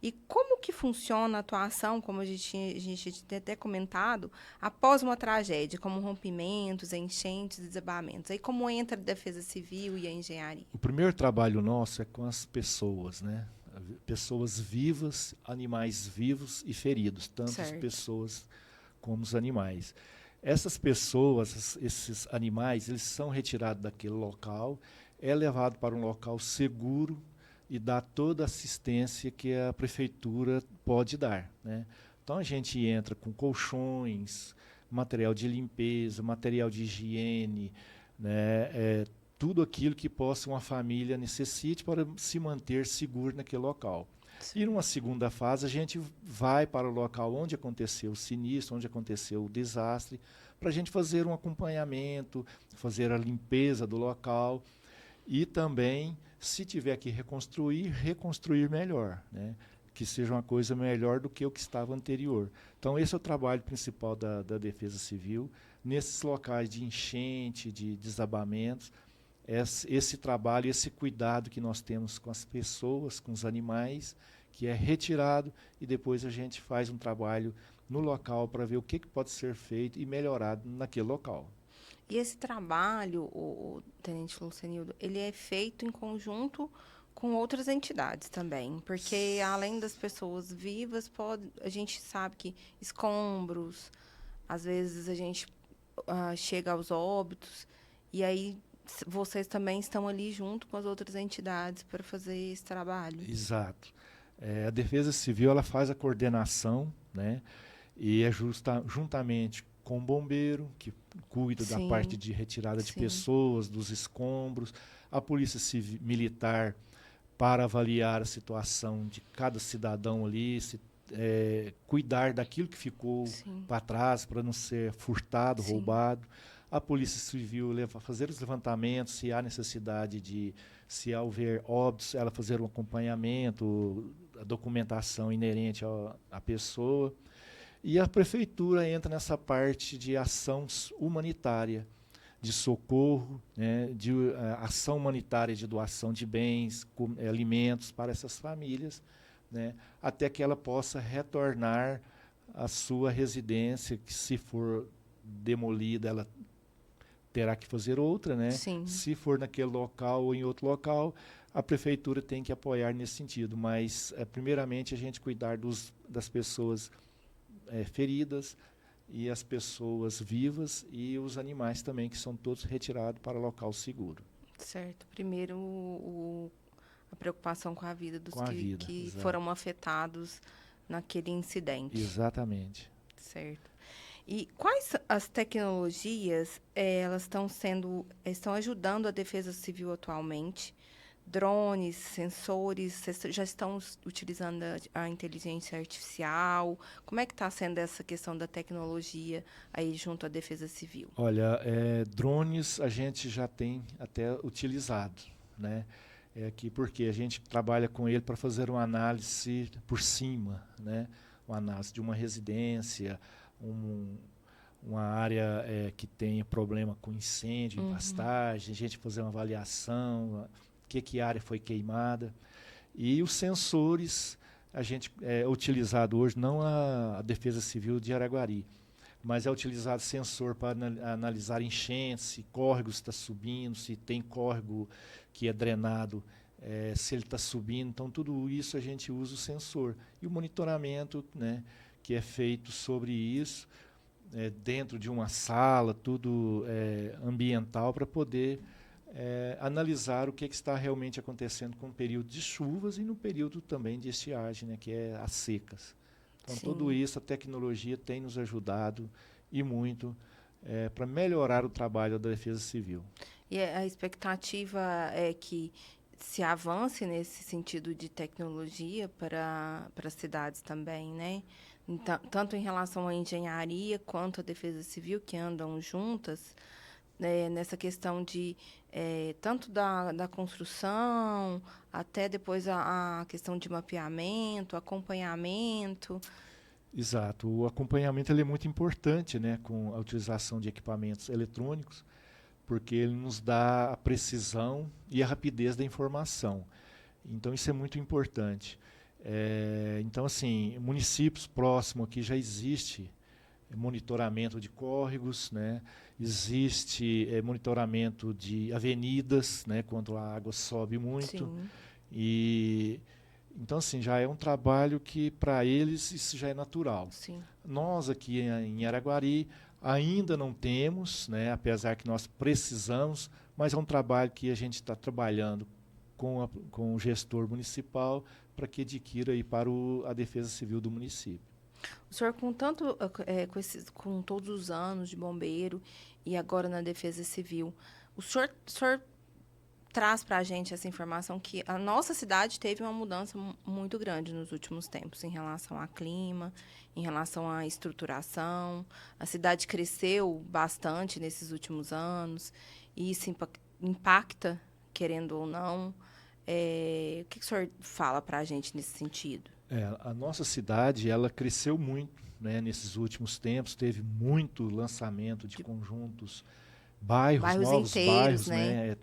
E como que funciona a atuação, como a gente tinha até comentado, após uma tragédia, como rompimentos, enchentes, desabamentos? Aí como entra a defesa civil e a engenharia? O primeiro trabalho nosso é com as pessoas, né? Pessoas vivas, animais vivos e feridos, tanto as Certo. pessoas como os animais. Essas pessoas, esses animais, eles são retirados daquele local, é levado para um local seguro e dá toda a assistência que a prefeitura pode dar, né? Então a gente entra com colchões, material de limpeza, material de higiene, né? Tudo aquilo que possa uma família necessite para se manter seguro naquele local. E numa Certo. segunda fase, a gente vai para o local onde aconteceu o sinistro, onde aconteceu o desastre, para a gente fazer um acompanhamento, fazer a limpeza do local e também, se tiver que reconstruir, reconstruir melhor, né? Que seja uma coisa melhor do que o que estava anterior. Então, esse é o trabalho principal da Defesa Civil, nesses locais de enchente, de desabamentos, esse trabalho, esse cuidado que nós temos com as pessoas, com os animais, que é retirado e depois a gente faz um trabalho no local para ver o que pode ser feito e melhorado naquele local. E esse trabalho, o Tenente Lucenildo, ele é feito em conjunto com outras entidades também, porque além das pessoas vivas, a gente sabe que escombros, às vezes a gente chega aos óbitos, e aí vocês também estão ali junto com as outras entidades para fazer esse trabalho. Exato. A Defesa Civil ela faz a coordenação, né? E é juntamente com o bombeiro, que cuida da parte Sim, de retirada de sim, pessoas, dos escombros, a Polícia Civil, Militar para avaliar a situação de cada cidadão ali, cuidar daquilo que ficou sim, para trás, para não ser furtado, sim, roubado. A Polícia Civil fazer os levantamentos, se há necessidade de, se houver óbitos, ela fazer um acompanhamento, a documentação inerente à pessoa. E a Prefeitura entra nessa parte de ação humanitária, de socorro, né, de ação humanitária de doação de bens, alimentos para essas famílias, né, até que ela possa retornar à sua residência, que se for demolida, ela terá que fazer outra, né? sim. Se for naquele local ou em outro local, a prefeitura tem que apoiar nesse sentido. Mas, primeiramente, a gente cuidar das pessoas feridas, e as pessoas vivas e os animais também, que são todos retirados para local seguro. Certo. Primeiro, a preocupação com a vida dos Com a vida, que exato. foram afetados naquele incidente. Exatamente. Certo. E quais as tecnologias elas estão ajudando a Defesa Civil atualmente? Drones, sensores, vocês já estão utilizando a inteligência artificial? Como é que está sendo essa questão da tecnologia aí junto à Defesa Civil? Olha, drones a gente já tem até utilizado, né? Porque a gente trabalha com ele para fazer uma análise por cima, né? Uma análise de uma residência, um, uma área que tenha problema com incêndio em Uhum. pastagem, a gente fazer uma avaliação, que área foi queimada. E os sensores, a gente é utilizado hoje, não a Defesa Civil de Araguari, mas é utilizado sensor para analisar enchentes, se córrego está subindo, se tem córrego que é drenado, se ele está subindo. Então, tudo isso a gente usa o sensor. E o monitoramento, né, que é feito sobre isso, dentro de uma sala, tudo ambiental, para poder analisar o que está realmente acontecendo com o período de chuvas e no período também de estiagem, né, que é as secas. Então, tudo Sim. isso, a tecnologia tem nos ajudado e muito para melhorar o trabalho da Defesa Civil. E a expectativa é que se avance nesse sentido de tecnologia para as cidades também, né? Então, tanto em relação à engenharia quanto à defesa civil, que andam juntas, né, nessa questão de tanto da construção, até depois a questão de mapeamento, acompanhamento. Exato. O acompanhamento ele é muito importante, né, com a utilização de equipamentos eletrônicos, porque ele nos dá a precisão e a rapidez da informação. Então, isso é muito importante. Então, assim, municípios próximos aqui já existe monitoramento de córregos, né? Existe monitoramento de avenidas, né? Quando a água sobe muito. Sim. E então, assim, já é um trabalho que para eles isso já é natural. Sim. Nós aqui em Araguari ainda não temos, né? Apesar que nós precisamos, mas é um trabalho que a gente está trabalhando com o gestor municipal para que adquira aí para a Defesa Civil do município. O senhor, com todos os anos de bombeiro e agora na Defesa Civil, o senhor traz para a gente essa informação que a nossa cidade teve uma mudança muito grande nos últimos tempos em relação ao clima, em relação à estruturação. A cidade cresceu bastante nesses últimos anos e isso impacta, querendo ou não. O que o senhor fala para a gente nesse sentido? A nossa cidade ela cresceu muito, né, nesses últimos tempos, teve muito lançamento de conjuntos, novos inteiros, bairros, né?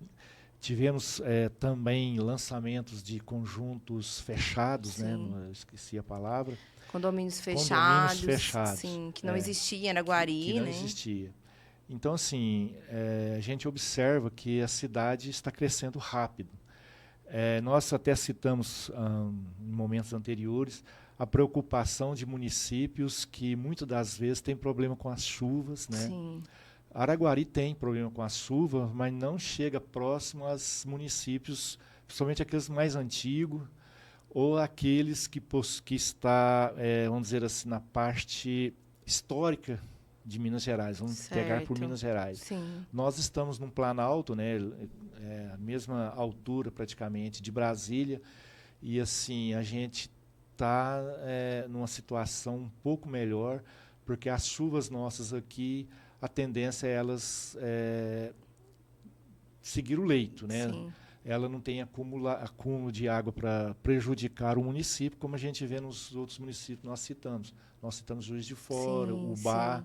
Tivemos também lançamentos de conjuntos fechados, né? Eu esqueci a palavra. Condomínios fechados, fechados. Sim, que não existia em Araguari, que não né? existia. Então, assim, a gente observa que a cidade está crescendo rápido. Nós até citamos, em momentos anteriores, a preocupação de municípios que, muitas das vezes, têm problema com as chuvas, né? Sim. Araguari tem problema com as chuvas, mas não chega próximo aos municípios, principalmente aqueles mais antigos, ou aqueles que está, vamos dizer assim, na parte histórica de Minas Gerais. Vamos pegar por Minas Gerais. Sim. Nós estamos num planalto, né, a mesma altura praticamente de Brasília, e assim a gente está numa situação um pouco melhor, porque as chuvas nossas aqui, a tendência é elas seguir o leito, né? Sim. Ela não tem acúmulo de água para prejudicar o município, como a gente vê nos outros municípios que nós citamos. Nós citamos Juiz de Fora, Ubá,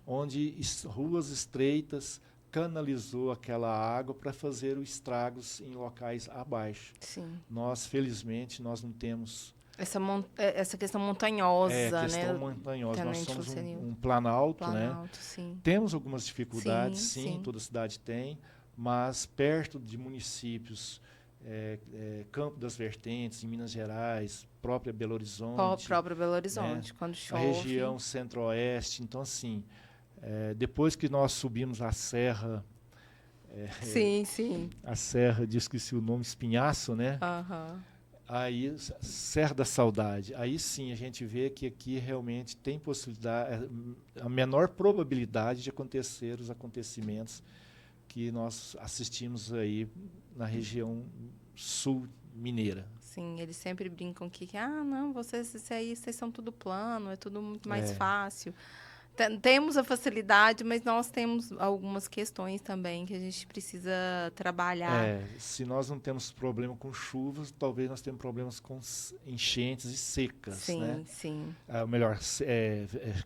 onde ruas estreitas canalizou aquela água para fazer os estragos em locais abaixo. Sim. Nós, felizmente, nós não temos essa questão montanhosa, questão montanhosa. Nós somos um planalto, né? Sim. Temos algumas dificuldades, sim, toda cidade tem, mas perto de municípios, Campo das Vertentes, em Minas Gerais, própria Belo Horizonte. Né? Quando chove. A região centro-oeste. Então, assim, depois que nós subimos a serra... sim. A serra, esqueci o nome, Espinhaço, né? Aí, Serra da Saudade. Aí sim a gente vê que aqui realmente tem possibilidade, a menor probabilidade de acontecer os acontecimentos que nós assistimos aí na região sul mineira. Sim, eles sempre brincam que não, vocês são tudo plano, é tudo muito mais fácil. Temos a facilidade, mas nós temos algumas questões também que a gente precisa trabalhar. Se nós não temos problema com chuvas, talvez nós tenhamos problemas com enchentes e secas. Sim, né? sim. Melhor,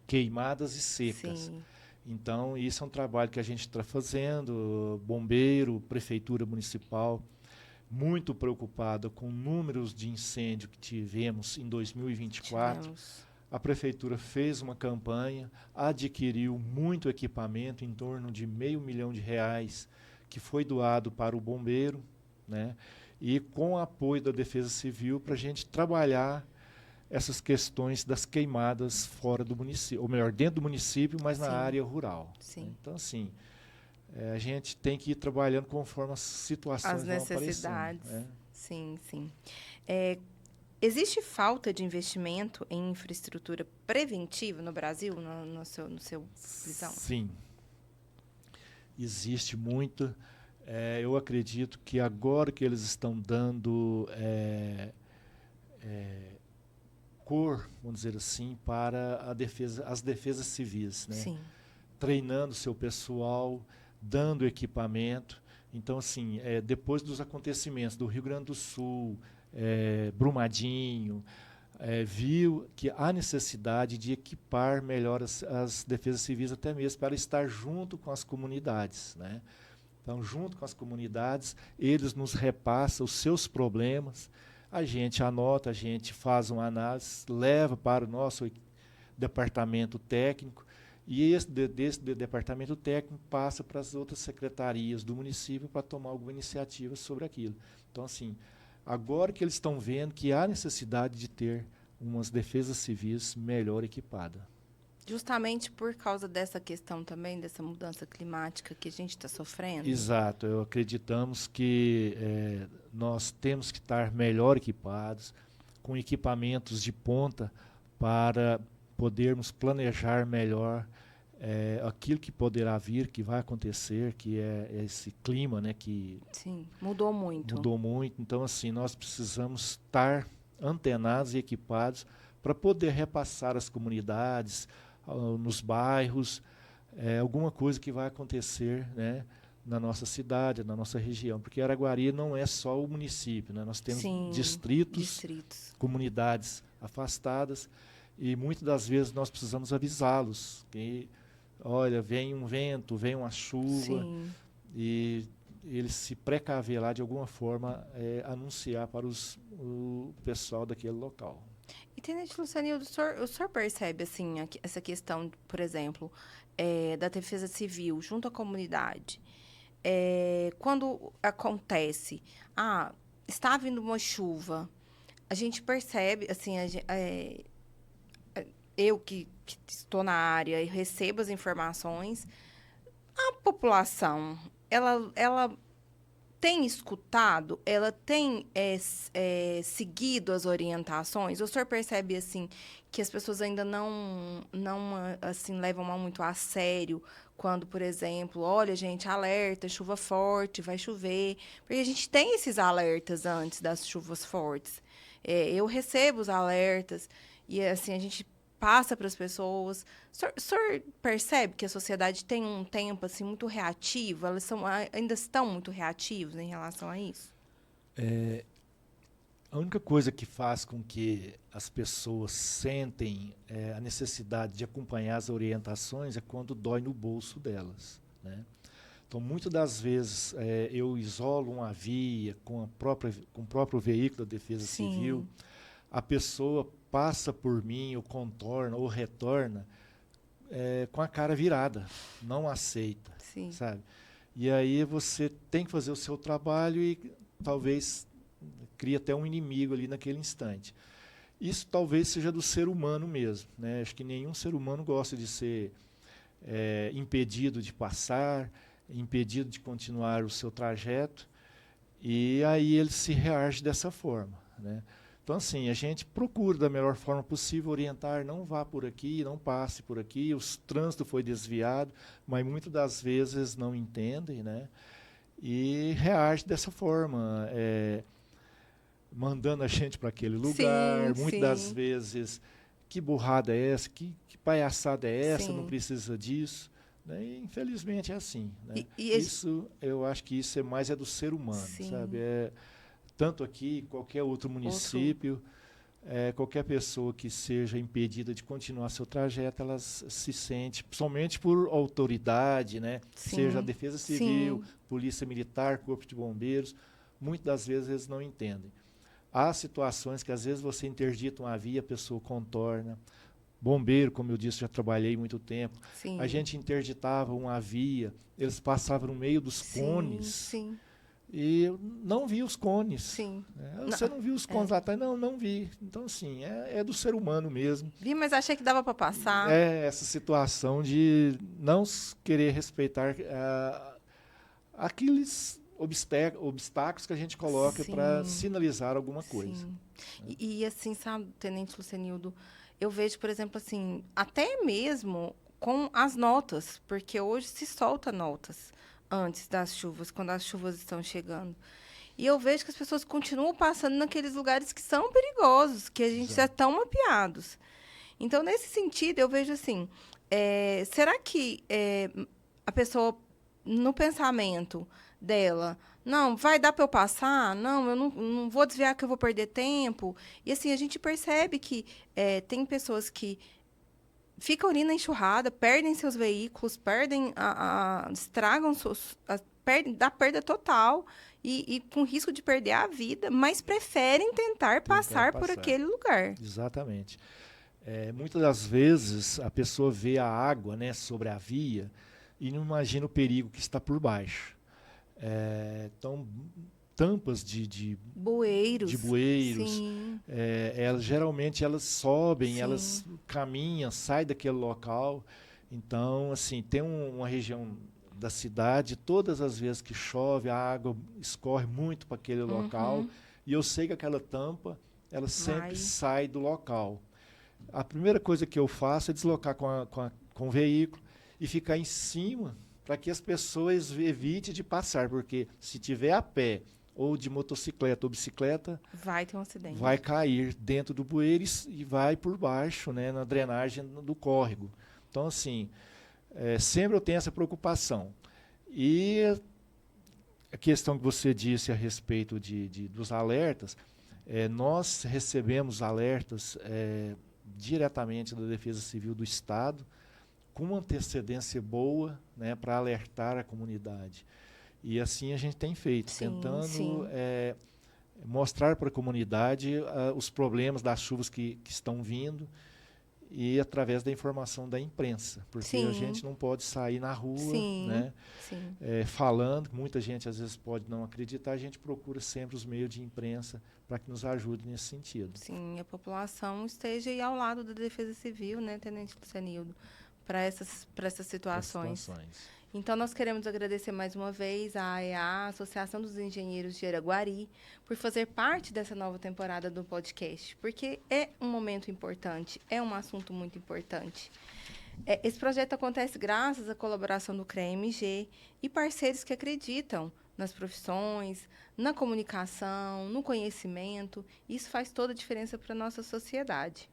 queimadas e secas. Sim. Então, isso é um trabalho que a gente está fazendo, bombeiro, prefeitura municipal, muito preocupada com números de incêndio que tivemos em 2024. A prefeitura fez uma campanha, adquiriu muito equipamento, em torno de R$500 mil, que foi doado para o bombeiro, né? E com o apoio da Defesa Civil para a gente trabalhar essas questões das queimadas fora do município, ou melhor, dentro do município, mas na área rural. Sim. Então, assim, a gente tem que ir trabalhando conforme as situações vão aparecendo. As necessidades. Sim. Existe falta de investimento em infraestrutura preventiva no Brasil, no seu visão? Sim. Existe muito. Eu acredito que agora que eles estão dando cor, vamos dizer assim, para as defesas civis, né? Sim. Treinando seu pessoal, dando equipamento. Então, assim, depois dos acontecimentos do Rio Grande do Sul, Brumadinho, viu que há necessidade de equipar melhor as defesas civis, até mesmo para estar junto com as comunidades, né? Então, junto com as comunidades, eles nos repassam os seus problemas, A gente anota, a gente faz uma análise, leva para o nosso departamento técnico, e desse departamento técnico passa para as outras secretarias do município para tomar alguma iniciativa sobre aquilo. Então, assim, agora que eles estão vendo que há necessidade de ter umas defesas civis melhor equipadas. Justamente por causa dessa questão também, dessa mudança climática que a gente está sofrendo? Exato. Acreditamos que nós temos que estar melhor equipados, com equipamentos de ponta, para podermos planejar melhor aquilo que poderá vir, que vai acontecer, que é esse clima, né, que Sim, mudou muito. mudou muito. Então, assim, nós precisamos estar antenados e equipados para poder repassar às comunidades, nos bairros, alguma coisa que vai acontecer, né, na nossa cidade, na nossa região. Porque Araguari não é só o município, né? Nós temos Sim, distritos, comunidades afastadas, e muitas das vezes nós precisamos avisá-los que, olha, vem um vento, vem uma chuva, sim, e eles se precaver lá de alguma forma, anunciar para o pessoal daquele local. E, Tenente Lucianildo, o senhor percebe, assim, essa questão, por exemplo, da defesa civil junto à comunidade? Quando acontece, está vindo uma chuva, a gente percebe, assim, eu que estou na área e recebo as informações, a população, ela tem escutado, ela tem seguido as orientações? O senhor percebe, assim, que as pessoas ainda não assim, levam muito a sério quando, por exemplo, olha, gente, alerta, chuva forte, vai chover. Porque a gente tem esses alertas antes das chuvas fortes. Eu recebo os alertas e, assim, a gente passa para as pessoas. O senhor percebe que a sociedade tem um tempo assim muito reativo? Elas ainda estão muito reativos em relação a isso? A única coisa que faz com que as pessoas sentem a necessidade de acompanhar as orientações é quando dói no bolso delas, né? Então, muitas das vezes, eu isolo uma via com o próprio veículo da Defesa Sim. Civil, a pessoa passa por mim, ou contorna, ou retorna, com a cara virada, não aceita, Sim. sabe? E aí você tem que fazer o seu trabalho e talvez cria até um inimigo ali naquele instante. Isso talvez seja do ser humano mesmo, né? Acho que nenhum ser humano gosta de ser impedido de passar, impedido de continuar o seu trajeto, e aí ele se reage dessa forma, né? Então, assim, a gente procura da melhor forma possível orientar, não vá por aqui, não passe por aqui, o trânsito foi desviado, mas muitas das vezes não entendem, né? E reage dessa forma, mandando a gente para aquele lugar, Sim, muitas das sim. vezes, que burrada é essa, que palhaçada é essa, Sim. não precisa disso. Né? E, infelizmente, é assim. Né? E eu acho que isso mais do ser humano, Sim. sabe? Tanto aqui, qualquer outro município, qualquer pessoa que seja impedida de continuar seu trajeto, ela se sente, somente por autoridade, né? Seja a Defesa Civil, Sim. Polícia Militar, Corpo de Bombeiros, muitas das vezes eles não entendem. Há situações que às vezes você interdita uma via, a pessoa contorna. Bombeiro, como eu disse, já trabalhei muito tempo. Sim. A gente interditava uma via, eles passavam no meio dos cones. Sim. E eu não vi os cones. Sim. Você não viu os cones lá atrás? Não vi. Então, assim, é do ser humano mesmo. Vi, mas achei que dava para passar. Essa situação de não querer respeitar aqueles obstáculos que a gente coloca para sinalizar alguma coisa. Sim. E assim, sabe, Tenente Lucianildo, eu vejo, por exemplo, assim, até mesmo com as notas, porque hoje se solta notas antes das chuvas, quando as chuvas estão chegando. E eu vejo que as pessoas continuam passando naqueles lugares que são perigosos, que a gente já estão mapeados. Então, nesse sentido, eu vejo assim, será que a pessoa, no pensamento dela, não, vai dar para eu passar? Não, eu não vou desviar que eu vou perder tempo. E assim, a gente percebe que tem pessoas que ficam ali na enxurrada, perdem seus veículos, estragam dá perda total e com risco de perder a vida, mas preferem tentar passar por aquele lugar. Exatamente. Muitas das vezes a pessoa vê a água, né, sobre a via e não imagina o perigo que está por baixo. Então, tampas de bueiros, sim. Geralmente elas sobem, sim. Elas caminham, saem daquele local. Então, assim, tem uma região da cidade, todas as vezes que chove, a água escorre muito para aquele local, e eu sei que aquela tampa, ela sempre sai do local. A primeira coisa que eu faço é deslocar com o veículo e ficar em cima para que as pessoas evitem de passar, porque se tiver a pé ou de motocicleta ou bicicleta, vai ter um acidente. Vai cair dentro do bueiro e vai por baixo, né, na drenagem do córrego. Então, assim, sempre eu tenho essa preocupação. E a questão que você disse a respeito dos alertas, nós recebemos alertas diretamente da Defesa Civil do Estado, com uma antecedência boa, né, para alertar a comunidade. E assim a gente tem feito, tentando mostrar para a comunidade os problemas das chuvas que estão vindo, e através da informação da imprensa, porque a gente não pode sair na rua, né, falando, muita gente às vezes pode não acreditar, a gente procura sempre os meios de imprensa para que nos ajude nesse sentido. Sim, a população esteja aí ao lado da Defesa Civil, né, Tenente Lucianildo, para essas situações. Então, nós queremos agradecer mais uma vez à AEA, Associação dos Engenheiros de Araguari, por fazer parte dessa nova temporada do podcast, porque é um momento importante, é um assunto muito importante. Esse projeto acontece graças à colaboração do CREA-MG e parceiros que acreditam nas profissões, na comunicação, no conhecimento. Isso faz toda a diferença para a nossa sociedade.